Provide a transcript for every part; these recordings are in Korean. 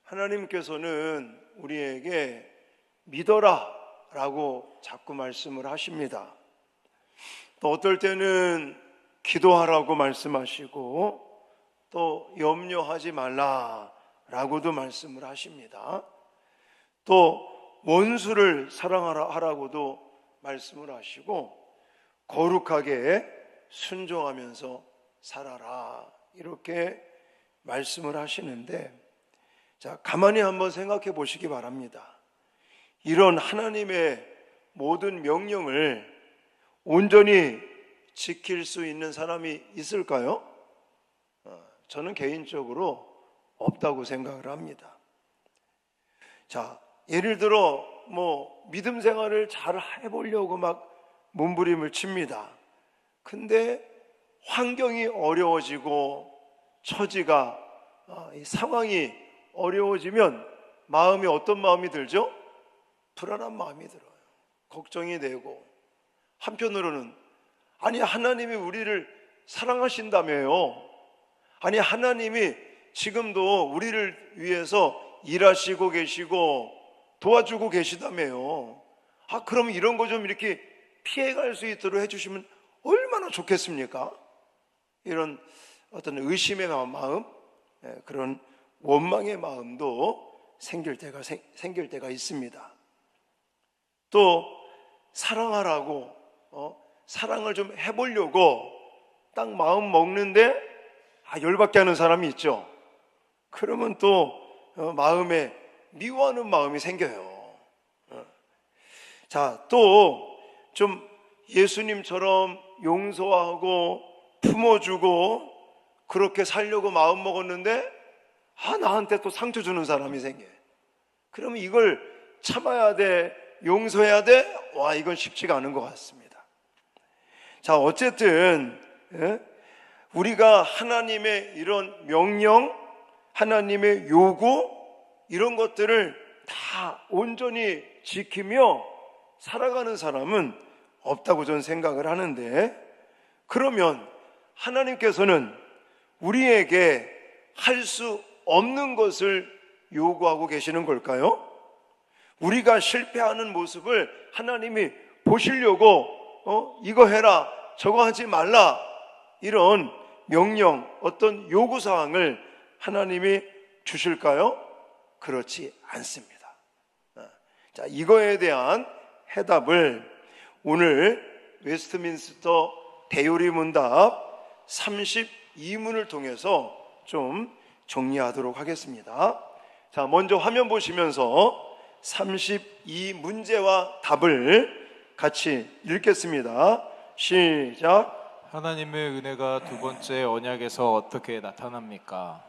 하나님께서는 우리에게 믿어라 라고 자꾸 말씀을 하십니다. 또 어떨 때는 기도하라고 말씀하시고 또 염려하지 말라 라고도 말씀을 하십니다. 또 원수를 사랑하라고도 말씀을 하시고 거룩하게 순종하면서 살아라 이렇게 말씀을 하시는데, 자, 가만히 한번 생각해 보시기 바랍니다. 이런 하나님의 모든 명령을 온전히 지킬 수 있는 사람이 있을까요? 저는 개인적으로 없다고 생각을 합니다. 자, 예를 들어 믿음 생활을 잘 해보려고 막 몸부림을 칩니다. 근데 환경이 어려워지고 처지가 이 상황이 어려워지면 마음이 어떤 마음이 들죠? 불안한 마음이 들어요. 걱정이 되고, 한편으로는 아니 하나님이 우리를 사랑하신다며요. 아니 하나님이 지금도 우리를 위해서 일하시고 계시고 도와주고 계시다며요. 그럼 이런 거 좀 이렇게 피해갈 수 있도록 해주시면 얼마나 좋겠습니까? 이런 어떤 의심의 마음, 그런 원망의 마음도 생길 때가 있습니다. 또 사랑하라고 사랑을 좀 해보려고 딱 마음 먹는데 열받게 하는 사람이 있죠. 그러면 또 마음에 미워하는 마음이 생겨요. 자, 또 좀 예수님처럼 용서하고 품어주고 그렇게 살려고 마음 먹었는데 나한테 또 상처 주는 사람이 생겨요. 그러면 이걸 참아야 돼, 용서해야 돼? 이건 쉽지가 않은 것 같습니다. 자, 어쨌든 우리가 하나님의 이런 명령, 하나님의 요구, 이런 것들을 다 온전히 지키며 살아가는 사람은 없다고 저는 생각을 하는데, 그러면 하나님께서는 우리에게 할 수 없는 것을 요구하고 계시는 걸까요? 우리가 실패하는 모습을 하나님이 보시려고 이거 해라, 저거 하지 말라, 이런 명령, 어떤 요구사항을 하나님이 주실까요? 그렇지 않습니다. 자, 이거에 대한 해답을 오늘 웨스트민스터 대요리문답 32문을 통해서 좀 정리하도록 하겠습니다. 자, 먼저 화면 보시면서 32문제와 답을 같이 읽겠습니다. 시작. 하나님의 은혜가 두 번째 언약에서 어떻게 나타납니까?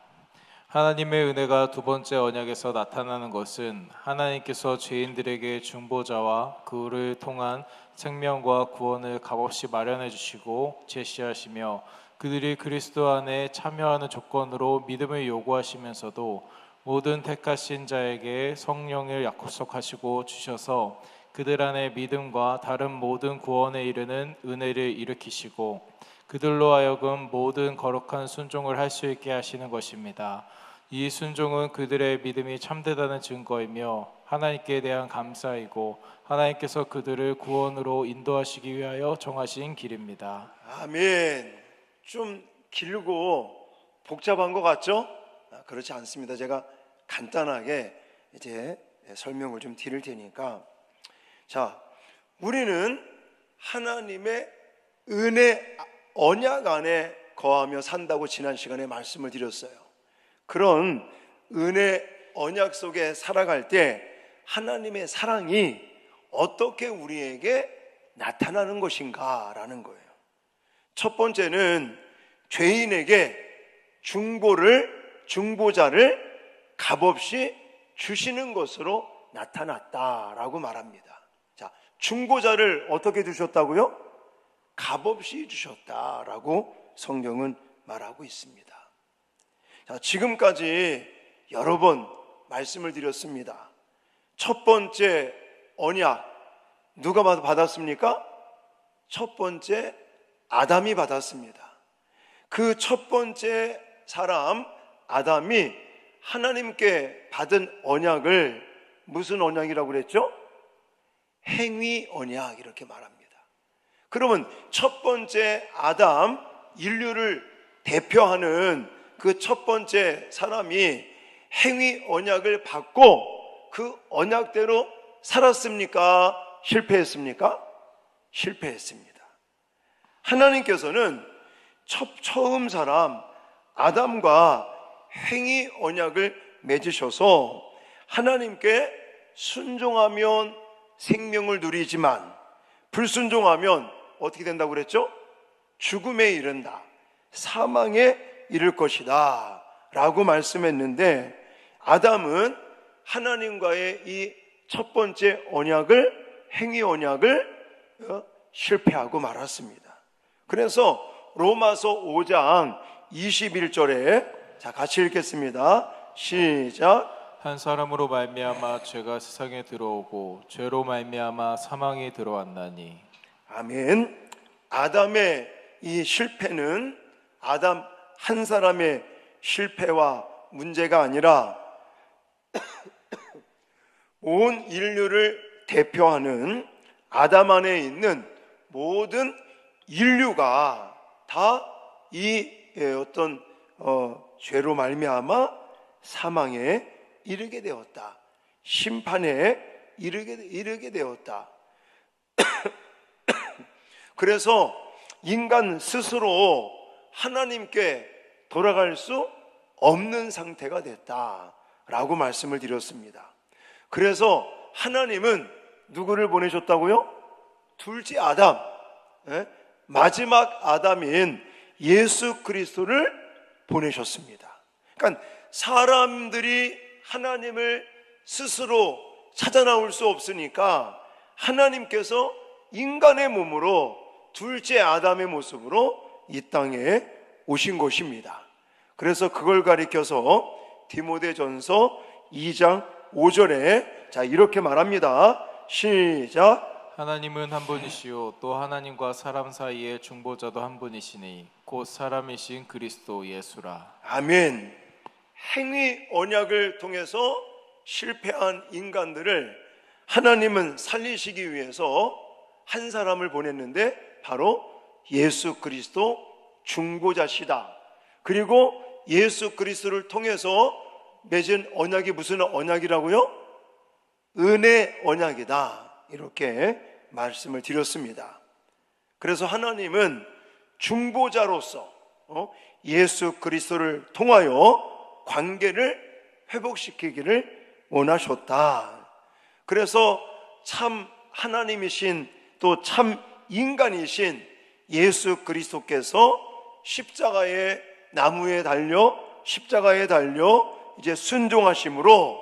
하나님의 은혜가 두 번째 언약에서 나타나는 것은 하나님께서 죄인들에게 중보자와 그를 통한 생명과 구원을 값없이 마련해 주시고 제시하시며, 그들이 그리스도 안에 참여하는 조건으로 믿음을 요구하시면서도 모든 택하신 자에게 성령을 약속하시고 주셔서 그들 안에 믿음과 다른 모든 구원에 이르는 은혜를 일으키시고 그들로 하여금 모든 거룩한 순종을 할 수 있게 하시는 것입니다. 이 순종은 그들의 믿음이 참되다는 증거이며 하나님께 대한 감사이고 하나님께서 그들을 구원으로 인도하시기 위하여 정하신 길입니다. 아멘. 좀 길고 복잡한 것 같죠? 그렇지 않습니다. 제가 간단하게 이제 설명을 좀 드릴 테니까, 자, 우리는 하나님의 은혜 언약 안에 거하며 산다고 지난 시간에 말씀을 드렸어요. 그런 은혜 언약 속에 살아갈 때 하나님의 사랑이 어떻게 우리에게 나타나는 것인가라는 거예요. 첫 번째는 죄인에게 중보자를 값없이 주시는 것으로 나타났다라고 말합니다. 자, 중보자를 어떻게 주셨다고요? 값없이 주셨다라고 성경은 말하고 있습니다. 자, 지금까지 여러 번 말씀을 드렸습니다. 첫 번째 언약 누가 받았습니까? 첫 번째 아담이 받았습니다. 그 첫 번째 사람 아담이 하나님께 받은 언약을 무슨 언약이라고 그랬죠? 행위 언약 이렇게 말합니다. 그러면 첫 번째 아담, 인류를 대표하는 그 첫 번째 사람이 행위 언약을 받고 그 언약대로 살았습니까? 실패했습니까? 실패했습니다. 하나님께서는 처음 사람 아담과 행위 언약을 맺으셔서 하나님께 순종하면 생명을 누리지만 불순종하면 어떻게 된다고 그랬죠? 죽음에 이른다, 사망에 이를 것이다 라고 말씀했는데, 아담은 하나님과의 이 첫 번째 언약을, 행위 언약을 실패하고 말았습니다. 그래서 로마서 5장 21절에 자 같이 읽겠습니다. 시작. 한 사람으로 말미암아 죄가 세상에 들어오고 죄로 말미암아 사망이 들어왔나니. 아멘. 아담의 이 실패는 아담 한 사람의 실패와 문제가 아니라 온 인류를 대표하는 아담 안에 있는 모든 인류가 다 이 어떤 죄로 말미암아 사망에 이르게 되었다, 심판에 이르게 되었다. 그래서 인간 스스로 하나님께 돌아갈 수 없는 상태가 됐다라고 말씀을 드렸습니다. 그래서 하나님은 누구를 보내셨다고요? 둘째 아담, 마지막 아담인 예수 그리스도를 보내셨습니다. 그러니까 사람들이 하나님을 스스로 찾아 나올 수 없으니까 하나님께서 인간의 몸으로 둘째 아담의 모습으로 이 땅에 오신 것입니다. 그래서 그걸 가리켜서 디모데전서 2장 5절에 자 이렇게 말합니다. 시작. 하나님은 한 분이시요 또 하나님과 사람 사이의 중보자도 한 분이시니 곧 사람이신 그리스도 예수라. 아멘. 행위 언약을 통해서 실패한 인간들을 하나님은 살리시기 위해서 한 사람을 보냈는데 바로 예수 그리스도 중보자시다. 그리고 예수 그리스도를 통해서 맺은 언약이 무슨 언약이라고요? 은혜 언약이다. 이렇게 말씀을 드렸습니다. 그래서 하나님은 중보자로서 예수 그리스도를 통하여 관계를 회복시키기를 원하셨다. 그래서 참 하나님이신 또 참 인간이신 예수 그리스도께서 나무에 달려 십자가에 달려 이제 순종하심으로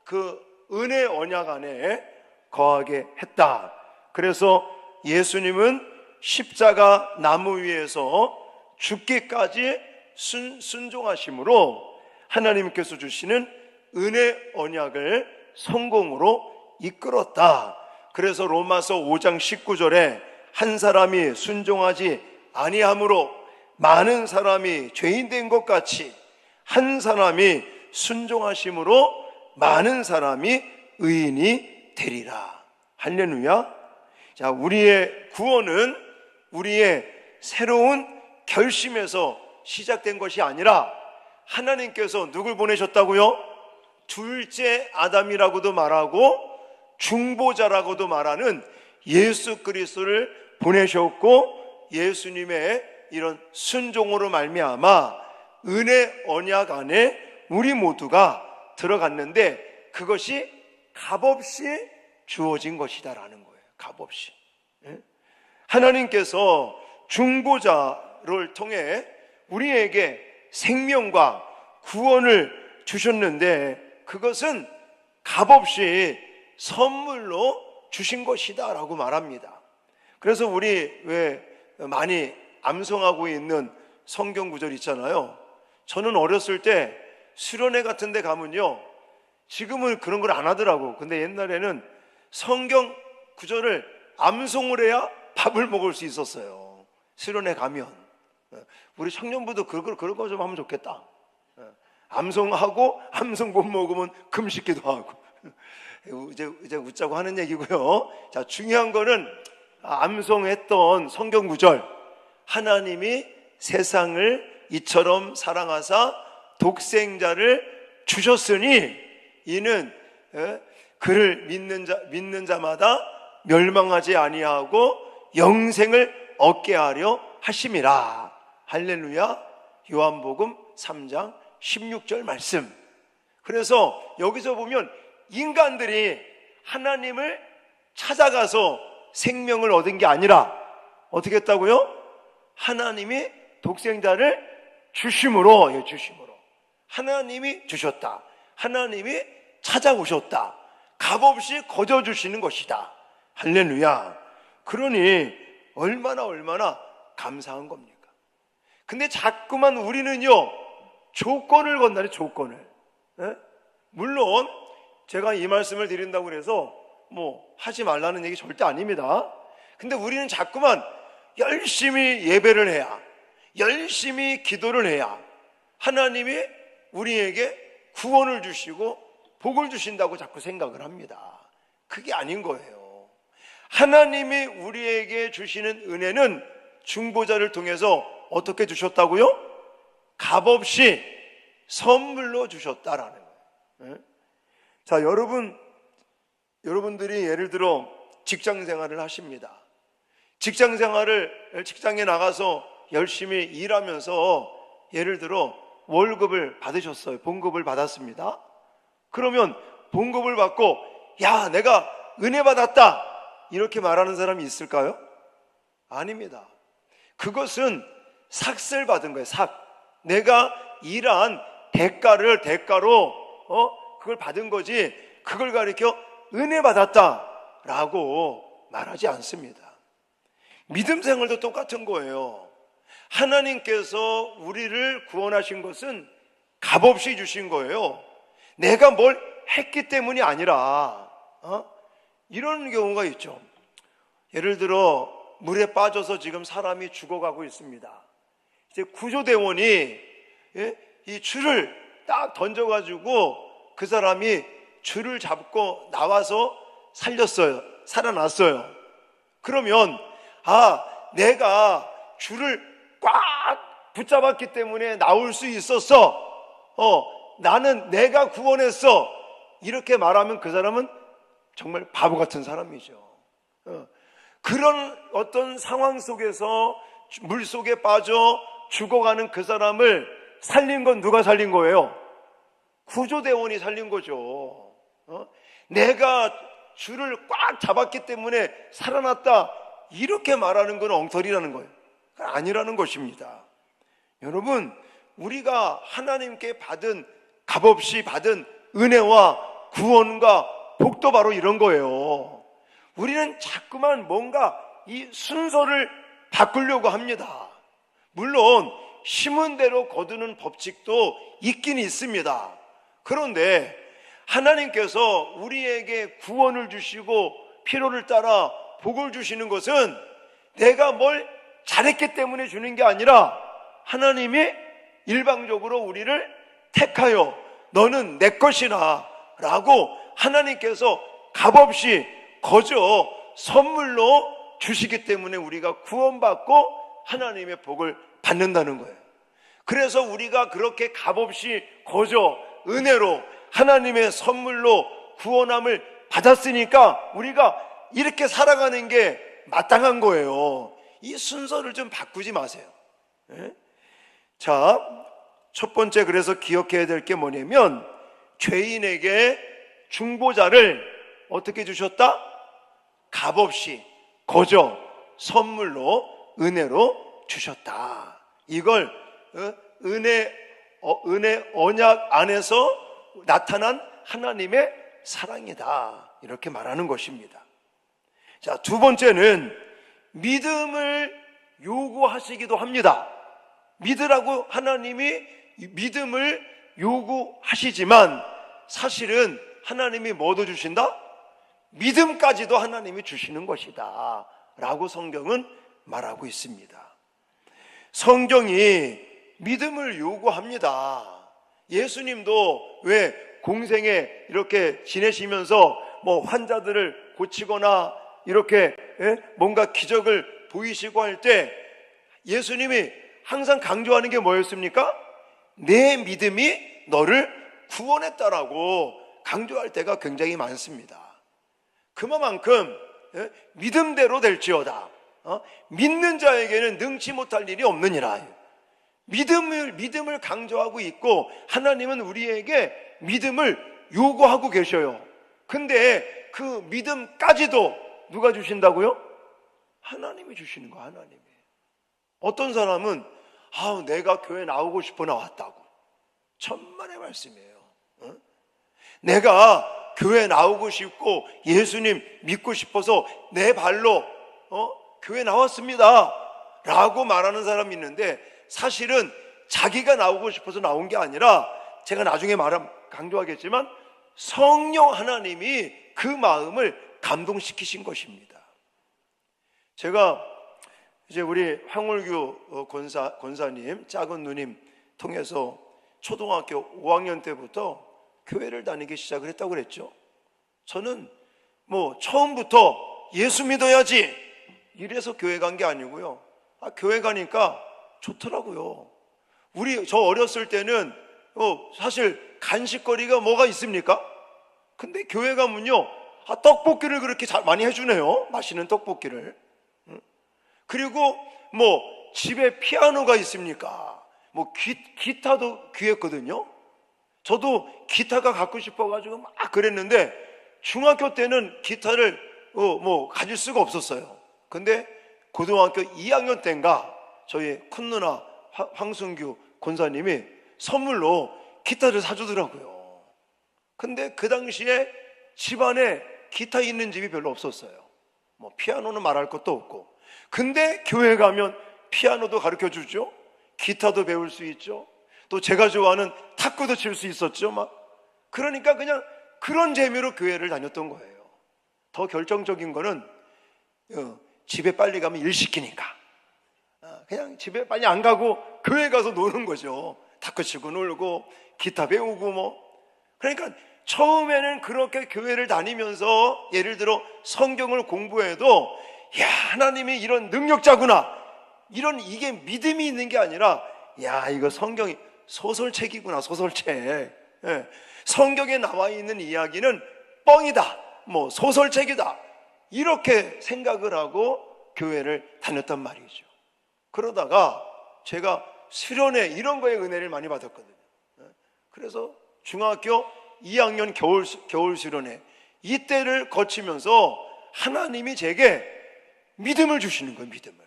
그 은혜 언약 안에 거하게 했다. 그래서 예수님은 십자가 나무 위에서 죽기까지 순종하심으로 하나님께서 주시는 은혜 언약을 성공으로 이끌었다. 그래서 로마서 5장 19절에 한 사람이 순종하지 아니함으로 많은 사람이 죄인 된 것 같이 한 사람이 순종하심으로 많은 사람이 의인이 되리라. 할렐루야. 자, 우리의 구원은 우리의 새로운 결심에서 시작된 것이 아니라 하나님께서 누굴 보내셨다고요? 둘째 아담이라고도 말하고 중보자라고도 말하는 예수 그리스도를 보내셨고, 예수님의 이런 순종으로 말미암아 은혜 언약 안에 우리 모두가 들어갔는데 그것이 값없이 주어진 것이다라는 거예요. 값없이. 하나님께서 중보자를 통해 우리에게 생명과 구원을 주셨는데 그것은 값없이 선물로 주신 것이다 라고 말합니다. 그래서 우리 왜 많이 암송하고 있는 성경 구절 있잖아요. 저는 어렸을 때 수련회 같은 데 가면요, 지금은 그런 걸 안 하더라고. 근데 옛날에는 성경 구절을 암송을 해야 밥을 먹을 수 있었어요. 수련회 가면. 우리 청년부도 그런 거 좀 하면 좋겠다. 암송하고 암송 못 먹으면 금식기도 하고. 이제 웃자고 하는 얘기고요. 자, 중요한 거는 암송했던 성경 구절, 하나님이 세상을 이처럼 사랑하사 독생자를 주셨으니 이는 그를 믿는 자마다 멸망하지 아니하고 영생을 얻게 하려 하심이라. 할렐루야. 요한복음 3장 16절 말씀. 그래서 여기서 보면 인간들이 하나님을 찾아가서 생명을 얻은 게 아니라 어떻게 했다고요? 하나님이 독생자를 주심으로 하나님이 주셨다. 하나님이 찾아오셨다. 값없이 거저주시는 것이다. 할렐루야. 그러니 얼마나 감사한 겁니까? 근데 자꾸만 우리는요, 조건을 건다네, 조건을. 물론 제가 이 말씀을 드린다고 해서 하지 말라는 얘기 절대 아닙니다. 근데 우리는 자꾸만 열심히 예배를 해야, 열심히 기도를 해야 하나님이 우리에게 구원을 주시고 복을 주신다고 자꾸 생각을 합니다. 그게 아닌 거예요. 하나님이 우리에게 주시는 은혜는 중보자를 통해서 어떻게 주셨다고요? 값없이 선물로 주셨다라는 거예요. 자, 여러분들이 예를 들어 직장 생활을 하십니다. 직장에 나가서 열심히 일하면서 예를 들어 월급을 받으셨어요. 봉급을 받았습니다. 그러면 봉급을 받고 야, 내가 은혜 받았다 이렇게 말하는 사람이 있을까요? 아닙니다. 그것은 삭을 받은 거예요. 내가 일한 대가로 그걸 받은 거지, 그걸 가리켜 은혜 받았다라고 말하지 않습니다. 믿음 생활도 똑같은 거예요. 하나님께서 우리를 구원하신 것은 값없이 주신 거예요. 내가 뭘 했기 때문이 아니라 이런 경우가 있죠. 예를 들어 물에 빠져서 지금 사람이 죽어가고 있습니다. 이제 구조대원이 이 줄을 딱 던져가지고 그 사람이 줄을 잡고 나와서 살아났어요. 그러면 내가 줄을 꽉 붙잡았기 때문에 나올 수 있었어. 나는 내가 구원했어. 이렇게 말하면 그 사람은 정말 바보 같은 사람이죠. 그런 어떤 상황 속에서 물 속에 빠져 죽어가는 그 사람을 살린 건 누가 살린 거예요? 구조대원이 살린 거죠. 내가 줄을 꽉 잡았기 때문에 살아났다 이렇게 말하는 건 엉터리라는 거예요. 아니라는 것입니다. 여러분, 우리가 하나님께 값없이 받은 은혜와 구원과 복도 바로 이런 거예요. 우리는 자꾸만 뭔가 이 순서를 바꾸려고 합니다. 물론 심은 대로 거두는 법칙도 있긴 있습니다. 그런데 하나님께서 우리에게 구원을 주시고 필요를 따라 복을 주시는 것은 내가 뭘 잘했기 때문에 주는 게 아니라 하나님이 일방적으로 우리를 택하여 너는 내 것이나 라고 하나님께서 값없이 거저 선물로 주시기 때문에 우리가 구원받고 하나님의 복을 받는다는 거예요. 그래서 우리가 그렇게 값없이 거저 은혜로 하나님의 선물로 구원함을 받았으니까 우리가 이렇게 살아가는 게 마땅한 거예요. 이 순서를 좀 바꾸지 마세요. 자, 첫 번째 그래서 기억해야 될 게 뭐냐면 죄인에게 중보자를 어떻게 주셨다? 값없이 거저 선물로 은혜로 주셨다. 이걸 은혜 언약 안에서 나타난 하나님의 사랑이다 이렇게 말하는 것입니다. 자, 두 번째는 믿음을 요구하시기도 합니다. 믿으라고 하나님이 믿음을 요구하시지만 사실은 하나님이 뭐도 주신다? 믿음까지도 하나님이 주시는 것이다 라고 성경은 말하고 있습니다. 성경이 믿음을 요구합니다. 예수님도 왜 공생에 이렇게 지내시면서 뭐 환자들을 고치거나 이렇게 뭔가 기적을 보이시고 할 때 예수님이 항상 강조하는 게 뭐였습니까? 내 믿음이 너를 구원했다라고 강조할 때가 굉장히 많습니다. 그만큼 믿음대로 될지어다. 믿는 자에게는 능치 못할 일이 없느니라. 믿음을 강조하고 있고 하나님은 우리에게 믿음을 요구하고 계셔요. 근데 그 믿음까지도 누가 주신다고요? 하나님이 주시는 거, 하나님이. 어떤 사람은 내가 교회 나오고 싶어 나왔다고. 천만의 말씀이에요. 내가 교회 나오고 싶고 예수님 믿고 싶어서 내 발로 교회 나왔습니다 라고 말하는 사람이 있는데, 사실은 자기가 나오고 싶어서 나온 게 아니라, 제가 나중에 강조하겠지만 성령 하나님이 그 마음을 감동시키신 것입니다. 제가 이제 우리 황홀규 권사님, 작은 누님 통해서 초등학교 5학년 때부터 교회를 다니기 시작을 했다고 그랬죠. 저는 처음부터 예수 믿어야지 이래서 교회 간 게 아니고요. 교회 가니까 좋더라고요. 저 어렸을 때는 사실 간식거리가 뭐가 있습니까? 근데 교회 가면요, 떡볶이를 그렇게 많이 해주네요. 맛있는 떡볶이를. 그리고 집에 피아노가 있습니까? 기타도 귀했거든요. 저도 기타가 갖고 싶어가지고 막 그랬는데, 중학교 때는 기타를 가질 수가 없었어요. 근데 고등학교 2학년 때인가 저희 큰 누나 황순규 권사님이 선물로 기타를 사주더라고요. 근데 그 당시에 집안에 기타 있는 집이 별로 없었어요. 피아노는 말할 것도 없고. 근데 교회 가면 피아노도 가르쳐 주죠. 기타도 배울 수 있죠. 또 제가 좋아하는 탁구도 칠 수 있었죠. 그러니까 그냥 그런 재미로 교회를 다녔던 거예요. 더 결정적인 거는 집에 빨리 가면 일 시키니까 그냥 집에 빨리 안 가고 교회 가서 노는 거죠. 탁구 치고 놀고 기타 배우고 그러니까 처음에는 그렇게 교회를 다니면서 예를 들어 성경을 공부해도 하나님이 이런 능력자구나, 이게 믿음이 있는 게 아니라 이거 성경이 소설책이구나, 소설책. 성경에 나와 있는 이야기는 뻥이다, 소설책이다, 이렇게 생각을 하고 교회를 다녔단 말이죠. 그러다가 제가 수련회 이런 거에 은혜를 많이 받았거든요. 그래서 중학교 2학년 겨울 수련회 이때를 거치면서 하나님이 제게 믿음을 주시는 거예요. 믿음을.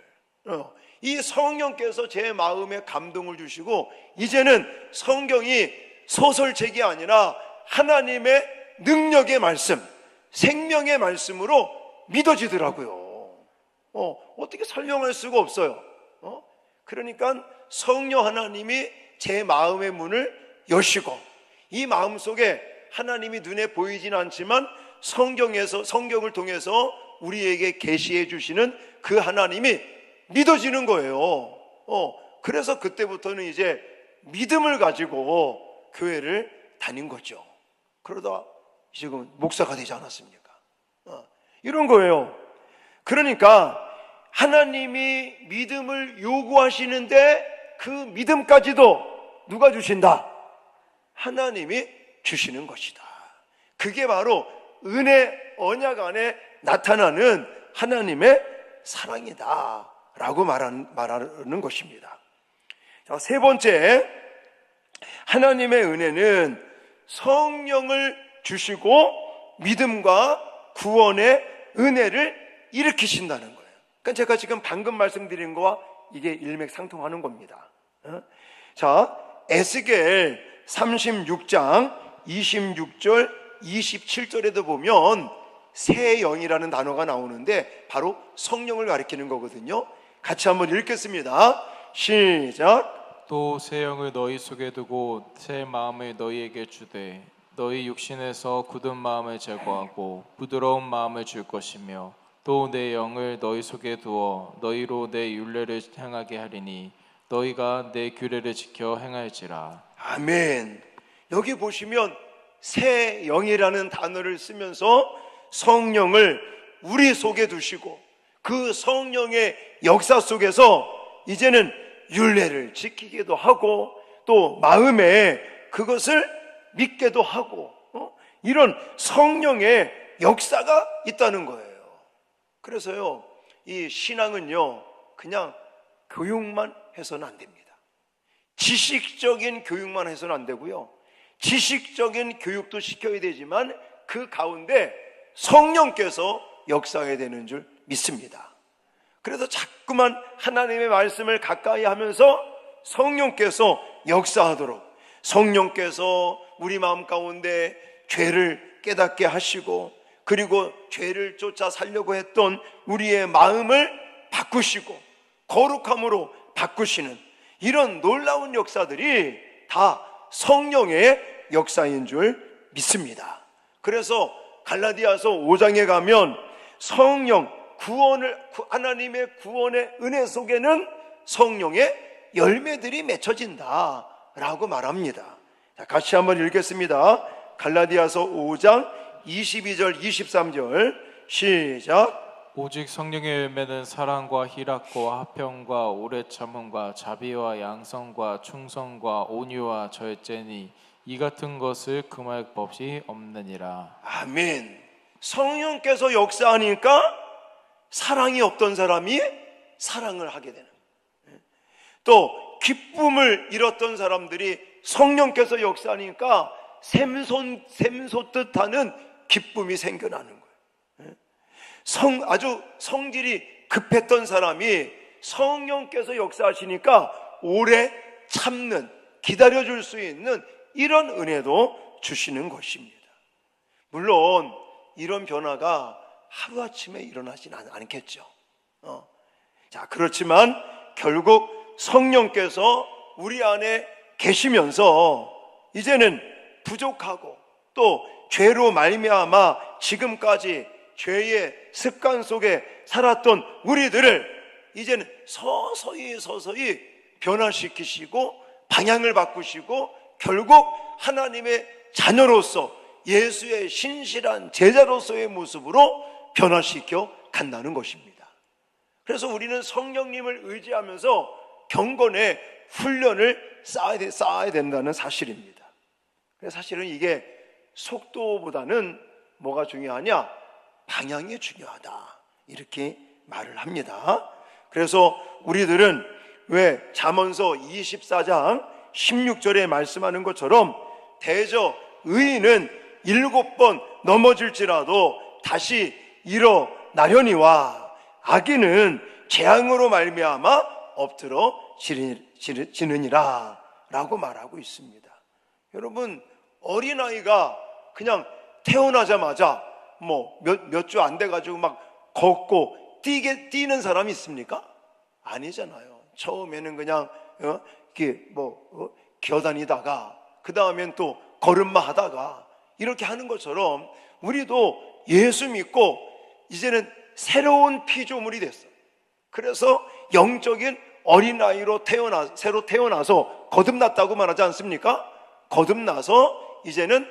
이 성령께서 제 마음에 감동을 주시고, 이제는 성경이 소설책이 아니라 하나님의 능력의 말씀, 생명의 말씀으로 믿어지더라고요. 어떻게 설명할 수가 없어요. 그러니까 성령 하나님이 제 마음의 문을 여시고, 이 마음 속에 하나님이 눈에 보이진 않지만 성경을 통해서 우리에게 계시해 주시는 그 하나님이 믿어지는 거예요. 그래서 그때부터는 이제 믿음을 가지고 교회를 다닌 거죠. 그러다 지금 목사가 되지 않았습니까? 이런 거예요. 그러니까 하나님이 믿음을 요구하시는데 그 믿음까지도 누가 주신다? 하나님이 주시는 것이다. 그게 바로 은혜 언약 안에 나타나는 하나님의 사랑이다 라고 말하는 것입니다. 자, 세 번째, 하나님의 은혜는 성령을 주시고 믿음과 구원의 은혜를 일으키신다는 거예요. 그러니까 제가 지금 방금 말씀드린 거와 이게 일맥상통하는 겁니다. 자, 에스겔 36장 26절 27절에도 보면 새 영이라는 단어가 나오는데 바로 성령을 가리키는 거거든요. 같이 한번 읽겠습니다. 시작. 또 새 영을 너희 속에 두고 새 마음을 너희에게 주되 너희 육신에서 굳은 마음을 제거하고 부드러운 마음을 줄 것이며 또 내 영을 너희 속에 두어 너희로 내 율례를 행하게 하리니 너희가 내 규례를 지켜 행할지라. 아멘. 여기 보시면 새 영이라는 단어를 쓰면서 성령을 우리 속에 두시고 그 성령의 역사 속에서 이제는 율례를 지키기도 하고 또 마음에 그것을 믿게도 하고 이런 성령의 역사가 있다는 거예요. 그래서요, 이 신앙은요 그냥 교육만 해서는 안 됩니다. 지식적인 교육만 해서는 안 되고요, 지식적인 교육도 시켜야 되지만 그 가운데 성령께서 역사해야 되는 줄 믿습니다. 그래서 자꾸만 하나님의 말씀을 가까이 하면서 성령께서 역사하도록, 성령께서 우리 마음 가운데 죄를 깨닫게 하시고 그리고 죄를 쫓아 살려고 했던 우리의 마음을 바꾸시고 거룩함으로 바꾸시는 이런 놀라운 역사들이 다 성령의 역사인 줄 믿습니다. 그래서 갈라디아서 5장에 가면 성령 하나님의 구원의 은혜 속에는 성령의 열매들이 맺혀진다라고 말합니다. 자, 같이 한번 읽겠습니다. 갈라디아서 5장 22절 23절 시작. 오직 성령의 열매는 사랑과 희락과 화평과 오래 참음과 자비와 양성과 충성과 온유와 절제니 이 같은 것을 금할 법이 없느니라. 아멘. 성령께서 역사하니까 사랑이 없던 사람이 사랑을 하게 되는, 또 기쁨을 잃었던 사람들이 성령께서 역사하니까 샘솟듯 하는 기쁨이 생겨나는 거예요. 아주 성질이 급했던 사람이 성령께서 역사하시니까 오래 참는, 기다려줄 수 있는 이런 은혜도 주시는 것입니다. 물론 이런 변화가 하루아침에 일어나진 않겠죠. 자, 그렇지만 결국 성령께서 우리 안에 계시면서 이제는 부족하고 또 죄로 말미암아 지금까지 죄의 습관 속에 살았던 우리들을 이제는 서서히 변화시키시고 방향을 바꾸시고 결국 하나님의 자녀로서 예수의 신실한 제자로서의 모습으로 변화시켜 간다는 것입니다. 그래서 우리는 성령님을 의지하면서 경건의 훈련을 쌓아야 된다는 사실입니다. 그래서 사실은 이게 속도보다는 뭐가 중요하냐? 방향이 중요하다, 이렇게 말을 합니다. 그래서 우리들은 왜 잠언서 24장 16절에 말씀하는 것처럼 대저 의인은 7번 넘어질지라도 다시 일어나려니와 악인은 재앙으로 말미암아 엎드러 지느니라 라고 말하고 있습니다. 여러분, 어린아이가 그냥 태어나자마자 몇 주 안 돼가지고 막 걷고 뛰는 사람이 있습니까? 아니잖아요. 처음에는 그냥 기어다니다가 그 다음엔 또 걸음마 하다가 이렇게 하는 것처럼 우리도 예수 믿고 이제는 새로운 피조물이 됐어. 그래서 영적인 어린아이로 새로 태어나서 거듭났다고 말하지 않습니까? 거듭나서 이제는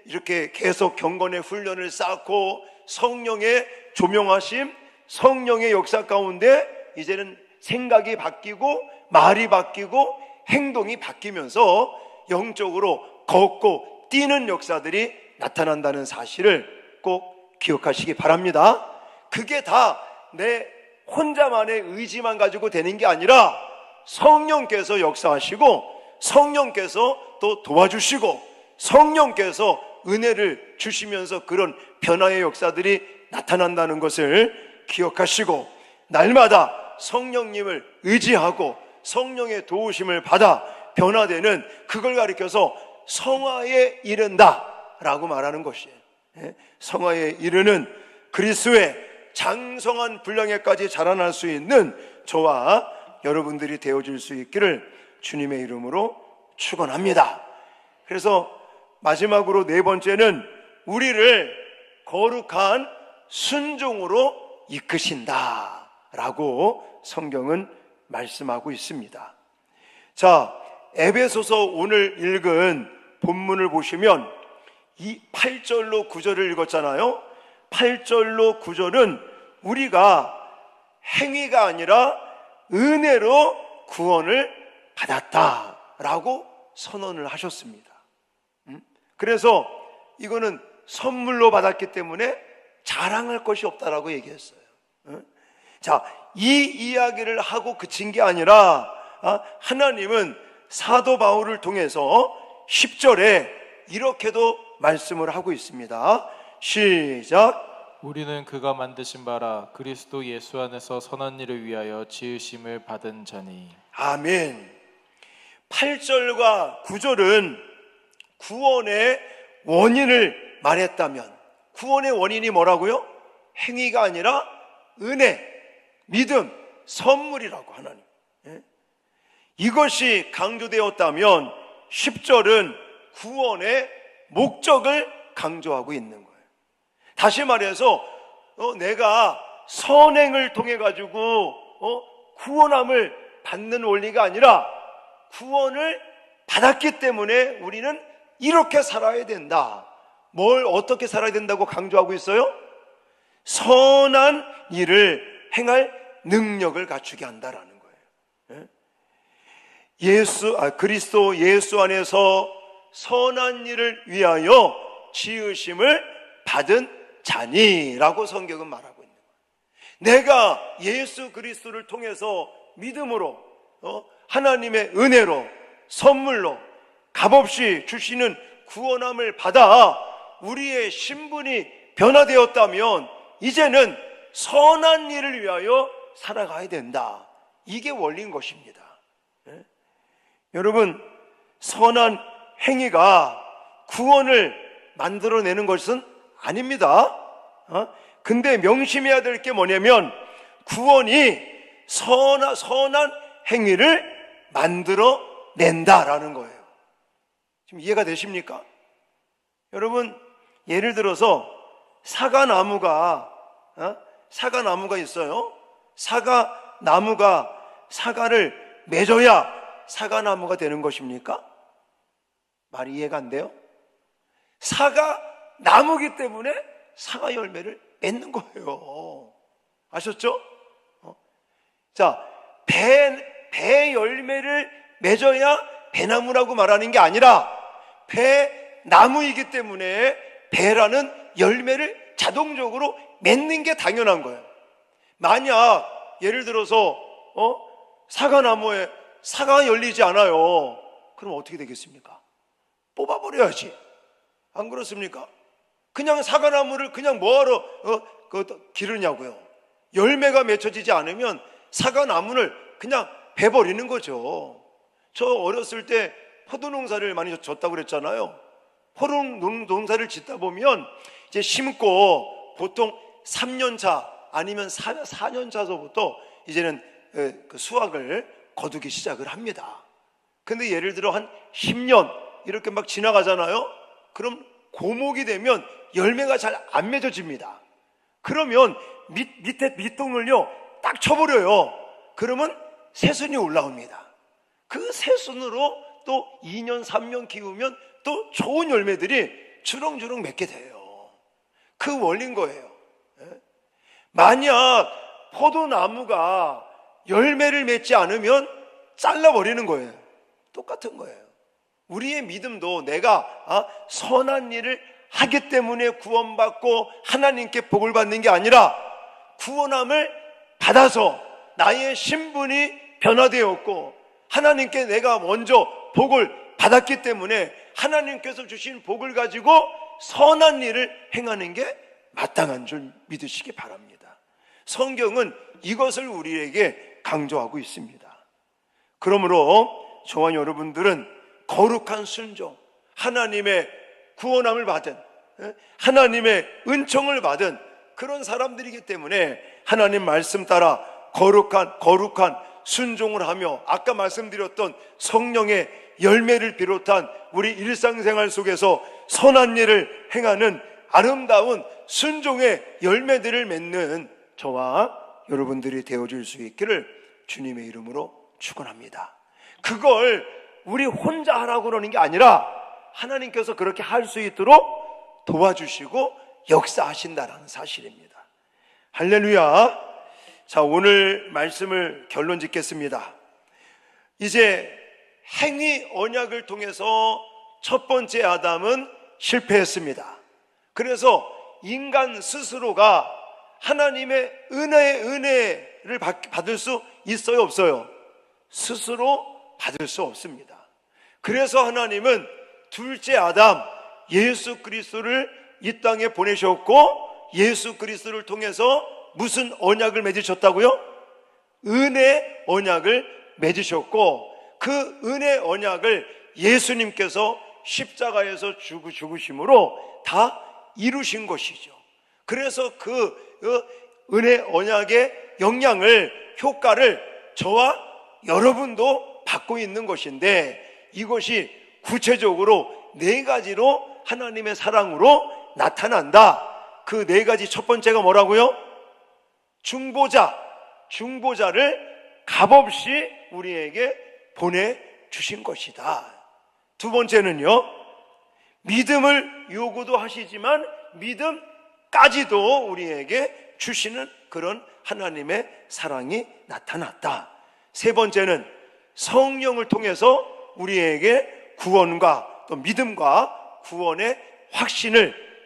이렇게 계속 경건의 훈련을 쌓고 성령의 조명하심, 성령의 역사 가운데 이제는 생각이 바뀌고 말이 바뀌고 행동이 바뀌면서 영적으로 걷고 뛰는 역사들이 나타난다는 사실을 꼭 기억하시기 바랍니다. 그게 다 내 혼자만의 의지만 가지고 되는 게 아니라 성령께서 역사하시고 성령께서 또 도와주시고 성령께서 은혜를 주시면서 그런 변화의 역사들이 나타난다는 것을 기억하시고 날마다 성령님을 의지하고 성령의 도우심을 받아 변화되는, 그걸 가리켜서 성화에 이른다 라고 말하는 것이에요. 성화에 이르는 그리스도의 장성한 분량에까지 자라날 수 있는 저와 여러분들이 되어질 수 있기를 주님의 이름으로 축원합니다. 그래서 마지막으로 네 번째는 우리를 거룩한 순종으로 이끄신다 라고 성경은 말씀하고 있습니다. 자, 에베소서 오늘 읽은 본문을 보시면 이 8절로 9절을 읽었잖아요. 8절로 9절은 우리가 행위가 아니라 은혜로 구원을 받았다라고 선언을 하셨습니다. 그래서 이거는 선물로 받았기 때문에 자랑할 것이 없다라고 얘기했어요. 자, 이 이야기를 하고 그친 게 아니라 하나님은 사도 바울을 통해서 10절에 이렇게도 말씀을 하고 있습니다. 시작. 우리는 그가 만드신 바라 그리스도 예수 안에서 선한 일을 위하여 지으심을 받은 자니. 아멘. 8절과 9절은 구원의 원인을 말했다면, 구원의 원인이 뭐라고요? 행위가 아니라 은혜, 믿음, 선물이라고 하나님. 이것이 강조되었다면 10절은 구원의 목적을 강조하고 있는 거예요. 다시 말해서 내가 선행을 통해 가지고 구원함을 받는 원리가 아니라 구원을 받았기 때문에 우리는 이렇게 살아야 된다. 뭘 어떻게 살아야 된다고 강조하고 있어요? 선한 일을 행할 능력을 갖추게 한다라는 거예요. 그리스도 예수 안에서 선한 일을 위하여 지으심을 받은 자니라고 성경은 말하고 있는 거예요. 내가 예수 그리스도를 통해서 믿음으로 하나님의 은혜로 선물로 값없이 주시는 구원함을 받아 우리의 신분이 변화되었다면 이제는 선한 일을 위하여 살아가야 된다. 이게 원리인 것입니다. 여러분, 선한 행위가 구원을 만들어내는 것은 아닙니다. 근데 명심해야 될 게 뭐냐면 구원이 선한 행위를 만들어낸다라는 거예요. 지금 이해가 되십니까? 여러분, 예를 들어서 사과나무가 있어요. 사과나무가 사과를 맺어야 사과나무가 되는 것입니까? 말이 이해가 안 돼요? 사과나무기 때문에 사과 열매를 맺는 거예요. 아셨죠? 자, 배 열매를 맺어야 배나무라고 말하는 게 아니라 배나무이기 때문에 배라는 열매를 자동적으로 맺는 게 당연한 거예요. 만약 예를 들어서 사과나무에 사과가 열리지 않아요. 그럼 어떻게 되겠습니까? 뽑아버려야지. 안 그렇습니까? 그냥 사과나무를 그냥 뭐하러 기르냐고요. 열매가 맺혀지지 않으면 사과나무를 그냥 베버리는 거죠. 저 어렸을 때 포도 농사를 많이 졌다고 그랬잖아요. 포도 농사를 짓다 보면 이제 심고 보통 3년차 아니면 4년차서부터 이제는 그 수확을 거두기 시작을 합니다. 근데 예를 들어 한 10년 이렇게 막 지나가잖아요. 그럼 고목이 되면 열매가 잘 안 맺어집니다. 그러면 밑에 밑동을요 딱 쳐버려요. 그러면 새순이 올라옵니다. 그 새순으로 또 2년 3년 키우면 또 좋은 열매들이 주렁주렁 맺게 돼요. 그 원리인 거예요. 만약 포도나무가 열매를 맺지 않으면 잘라버리는 거예요. 똑같은 거예요. 우리의 믿음도 내가 선한 일을 하기 때문에 구원받고 하나님께 복을 받는 게 아니라 구원함을 받아서 나의 신분이 변화되었고 하나님께 내가 먼저 복을 받았기 때문에 하나님께서 주신 복을 가지고 선한 일을 행하는 게 마땅한 줄 믿으시기 바랍니다. 성경은 이것을 우리에게 강조하고 있습니다. 그러므로 저와 여러분들은 거룩한 순종, 하나님의 구원함을 받은, 하나님의 은총을 받은 그런 사람들이기 때문에 하나님 말씀 따라 거룩한 순종을 하며 아까 말씀드렸던 성령의 열매를 비롯한 우리 일상생활 속에서 선한 일을 행하는 아름다운 순종의 열매들을 맺는 저와 여러분들이 되어줄 수 있기를 주님의 이름으로 축원합니다. 그걸 우리 혼자 하라고 그러는 게 아니라 하나님께서 그렇게 할 수 있도록 도와주시고 역사하신다라는 사실입니다. 할렐루야. 자, 오늘 말씀을 결론 짓겠습니다. 이제 행위 언약을 통해서 첫 번째 아담은 실패했습니다. 그래서 인간 스스로가 하나님의 은혜를 받을 수 있어요, 없어요? 스스로 받을 수 없습니다. 그래서 하나님은 둘째 아담 예수 그리스도를 이 땅에 보내셨고, 예수 그리스도를 통해서 무슨 언약을 맺으셨다고요? 은혜 언약을 맺으셨고, 그 은혜 언약을 예수님께서 십자가에서 죽으심으로 다 이루신 것이죠. 그래서 그 은혜 언약의 영향을, 효과를 저와 여러분도 받고 있는 것인데, 이것이 구체적으로 네 가지로 하나님의 사랑으로 나타난다. 그 네 가지 첫 번째가 뭐라고요? 중보자를 값없이 우리에게 보내주신 것이다. 두 번째는요, 믿음을 요구도 하시지만 믿음까지도 우리에게 주시는 그런 하나님의 사랑이 나타났다. 세 번째는 성령을 통해서 우리에게 구원과 또 믿음과 구원의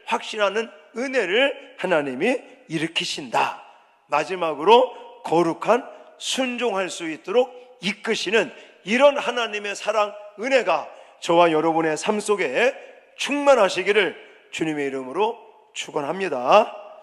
확신하는 은혜를 하나님이 일으키신다. 마지막으로 거룩한 순종할 수 있도록 이끄시는 이런 하나님의 사랑, 은혜가 저와 여러분의 삶 속에 충만하시기를 주님의 이름으로 축원합니다.